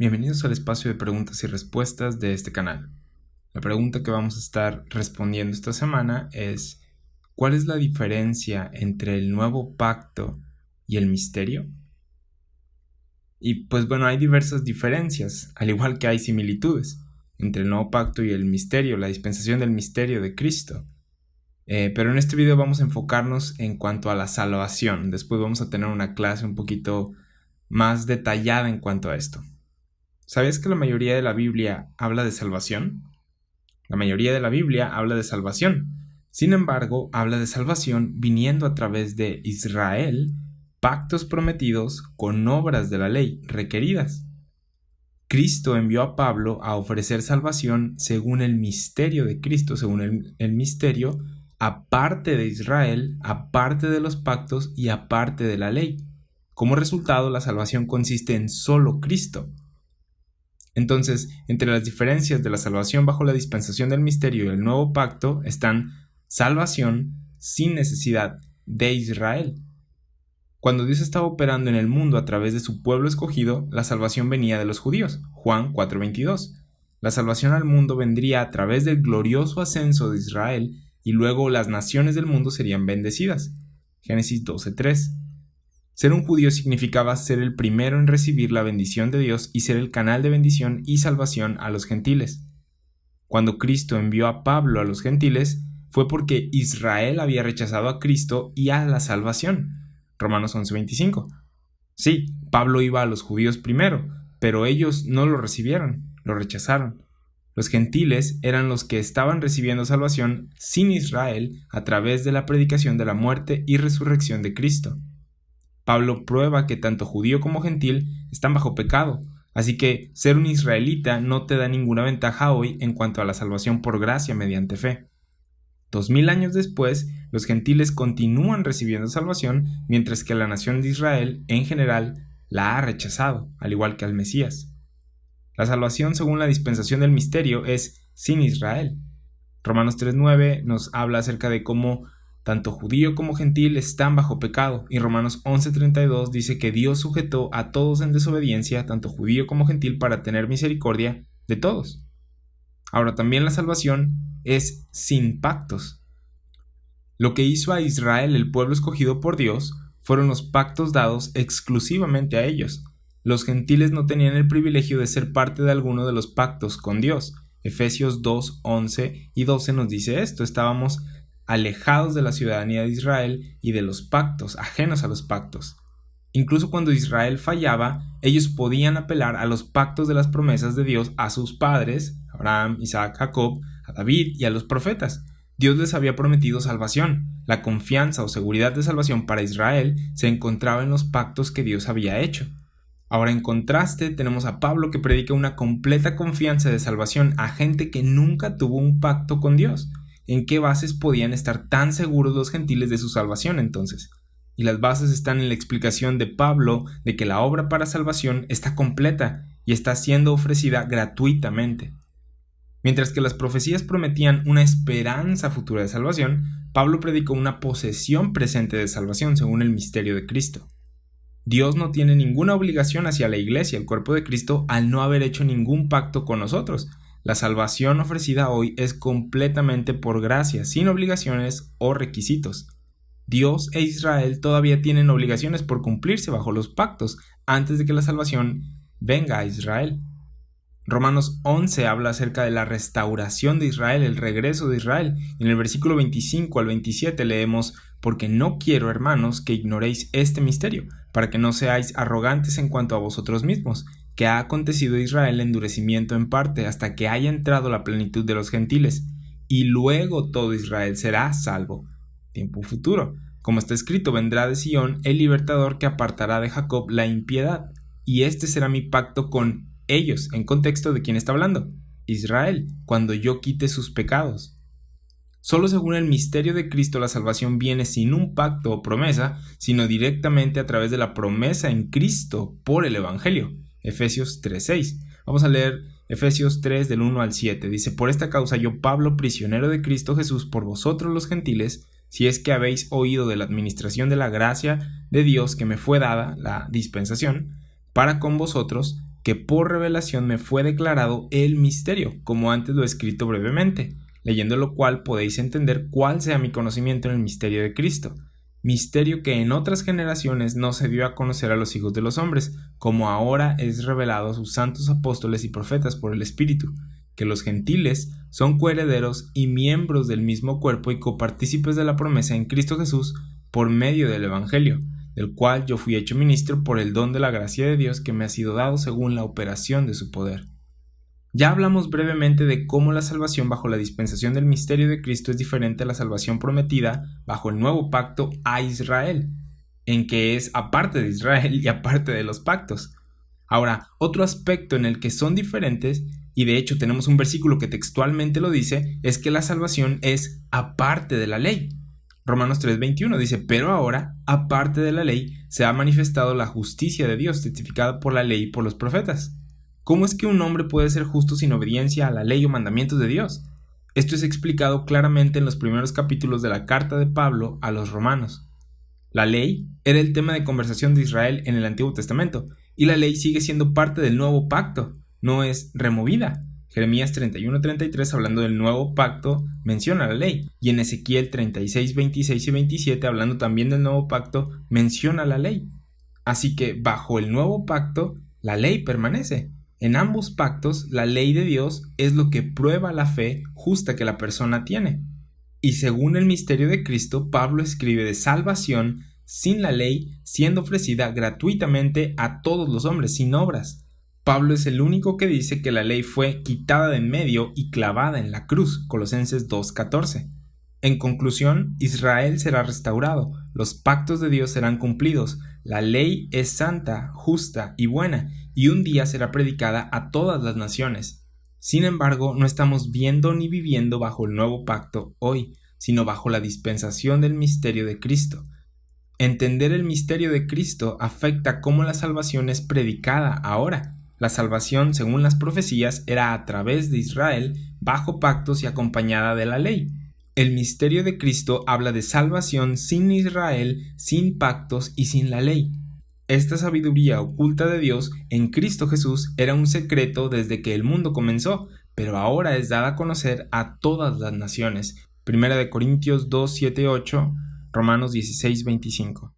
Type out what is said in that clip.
Bienvenidos al espacio de preguntas y respuestas de este canal. La pregunta que vamos a estar respondiendo esta semana es: ¿cuál es la diferencia entre el nuevo pacto y el misterio? Y pues bueno, hay diversas diferencias, al igual que hay similitudes entre el nuevo pacto y el misterio, la dispensación del misterio de Cristo. Pero en este video vamos a enfocarnos en cuanto a la salvación. Después vamos a tener una clase un poquito más detallada en cuanto a esto. ¿Sabías que la mayoría de la Biblia habla de salvación? La mayoría de la Biblia habla de salvación. Sin embargo, habla de salvación viniendo a través de Israel, pactos prometidos con obras de la ley requeridas. Cristo envió a Pablo a ofrecer salvación según el misterio de Cristo, según el misterio, aparte de Israel, aparte de los pactos y aparte de la ley. Como resultado, la salvación consiste en solo Cristo. Entonces, entre las diferencias de la salvación bajo la dispensación del misterio y el nuevo pacto están salvación sin necesidad de Israel. Cuando Dios estaba operando en el mundo a través de su pueblo escogido, la salvación venía de los judíos. Juan 4:22. La salvación al mundo vendría a través del glorioso ascenso de Israel y luego las naciones del mundo serían bendecidas. Génesis 12:3. Ser un judío significaba ser el primero en recibir la bendición de Dios y ser el canal de bendición y salvación a los gentiles. Cuando Cristo envió a Pablo a los gentiles, fue porque Israel había rechazado a Cristo y a la salvación. Romanos 11:25. Sí, Pablo iba a los judíos primero, pero ellos no lo recibieron, lo rechazaron. Los gentiles eran los que estaban recibiendo salvación sin Israel a través de la predicación de la muerte y resurrección de Cristo. Pablo prueba que tanto judío como gentil están bajo pecado, así que ser un israelita no te da ninguna ventaja hoy en cuanto a la salvación por gracia mediante fe. 2000 años después, los gentiles continúan recibiendo salvación, mientras que la nación de Israel, en general, la ha rechazado, al igual que al Mesías. La salvación según la dispensación del misterio es sin Israel. Romanos 3:9 nos habla acerca de cómo tanto judío como gentil están bajo pecado, y Romanos 11:32 dice que Dios sujetó a todos en desobediencia, tanto judío como gentil, para tener misericordia de todos. Ahora, también la salvación es sin pactos. Lo que hizo a Israel el pueblo escogido por Dios fueron los pactos dados exclusivamente a ellos. Los gentiles no tenían el privilegio de ser parte de alguno de los pactos con Dios. Efesios 2:11 y 12 nos dice esto: estábamos alejados de la ciudadanía de Israel y de los pactos, ajenos a los pactos. Incluso cuando Israel fallaba, ellos podían apelar a los pactos de las promesas de Dios a sus padres, Abraham, Isaac, Jacob, a David y a los profetas. Dios les había prometido salvación. La confianza o seguridad de salvación para Israel se encontraba en los pactos que Dios había hecho. Ahora, en contraste, tenemos a Pablo que predica una completa confianza de salvación a gente que nunca tuvo un pacto con Dios. ¿En qué bases podían estar tan seguros los gentiles de su salvación entonces? Y las bases están en la explicación de Pablo de que la obra para salvación está completa y está siendo ofrecida gratuitamente. Mientras que las profecías prometían una esperanza futura de salvación, Pablo predicó una posesión presente de salvación según el misterio de Cristo. Dios no tiene ninguna obligación hacia la iglesia, el cuerpo de Cristo, al no haber hecho ningún pacto con nosotros. La salvación ofrecida hoy es completamente por gracia, sin obligaciones o requisitos. Dios e Israel todavía tienen obligaciones por cumplirse bajo los pactos antes de que la salvación venga a Israel. Romanos 11 habla acerca de la restauración de Israel, el regreso de Israel. En el versículo 25 al 27 leemos: porque no quiero, hermanos, que ignoréis este misterio, para que no seáis arrogantes en cuanto a vosotros mismos, que ha acontecido a Israel endurecimiento en parte, hasta que haya entrado la plenitud de los gentiles, y luego todo Israel será salvo. Tiempo futuro. Como está escrito: vendrá de Sión el libertador que apartará de Jacob la impiedad, y este será mi pacto con ellos. En contexto, ¿de quién está hablando? Israel, cuando yo quite sus pecados. Solo según el misterio de Cristo la salvación viene sin un pacto o promesa, sino directamente a través de la promesa en Cristo por el Evangelio. Efesios 3:6. Vamos a leer Efesios 3 del 1 al 7. Dice: por esta causa yo, Pablo, prisionero de Cristo Jesús, por vosotros los gentiles, si es que habéis oído de la administración de la gracia de Dios que me fue dada, la dispensación, para con vosotros, que por revelación me fue declarado el misterio, como antes lo he escrito brevemente, leyendo lo cual podéis entender cuál sea mi conocimiento en el misterio de Cristo, misterio que en otras generaciones no se dio a conocer a los hijos de los hombres, como ahora es revelado a sus santos apóstoles y profetas por el Espíritu, que los gentiles son coherederos y miembros del mismo cuerpo y copartícipes de la promesa en Cristo Jesús por medio del Evangelio, del cual yo fui hecho ministro por el don de la gracia de Dios que me ha sido dado según la operación de su poder. Ya hablamos brevemente de cómo la salvación bajo la dispensación del misterio de Cristo es diferente a la salvación prometida bajo el nuevo pacto a Israel, en que es aparte de Israel y aparte de los pactos. Ahora, otro aspecto en el que son diferentes, y de hecho tenemos un versículo que textualmente lo dice, es que la salvación es aparte de la ley. Romanos 3:21 dice, pero ahora, aparte de la ley, se ha manifestado la justicia de Dios, testificada por la ley y por los profetas. ¿Cómo es que un hombre puede ser justo sin obediencia a la ley o mandamientos de Dios? Esto es explicado claramente en los primeros capítulos de la carta de Pablo a los romanos. La ley era el tema de conversación de Israel en el Antiguo Testamento, y la ley sigue siendo parte del nuevo pacto, no es removida. Jeremías 31:33, hablando del nuevo pacto, menciona la ley, y en Ezequiel 36:26 y 27, hablando también del nuevo pacto, menciona la ley. Así que bajo el nuevo pacto, la ley permanece. En ambos pactos, la ley de Dios es lo que prueba la fe justa que la persona tiene. Y según el misterio de Cristo, Pablo escribe de salvación sin la ley, siendo ofrecida gratuitamente a todos los hombres, sin obras. Pablo es el único que dice que la ley fue quitada de en medio y clavada en la cruz, Colosenses 2:14. En conclusión, Israel será restaurado, los pactos de Dios serán cumplidos, la ley es santa, justa y buena, y un día será predicada a todas las naciones. Sin embargo, no estamos viendo ni viviendo bajo el nuevo pacto hoy, sino bajo la dispensación del misterio de Cristo. Entender el misterio de Cristo afecta cómo la salvación es predicada ahora. La salvación, según las profecías, era a través de Israel, bajo pactos y acompañada de la ley. El misterio de Cristo habla de salvación sin Israel, sin pactos y sin la ley. Esta sabiduría oculta de Dios en Cristo Jesús era un secreto desde que el mundo comenzó, pero ahora es dada a conocer a todas las naciones. 1 Corintios 2:7-8, Romanos 16:25.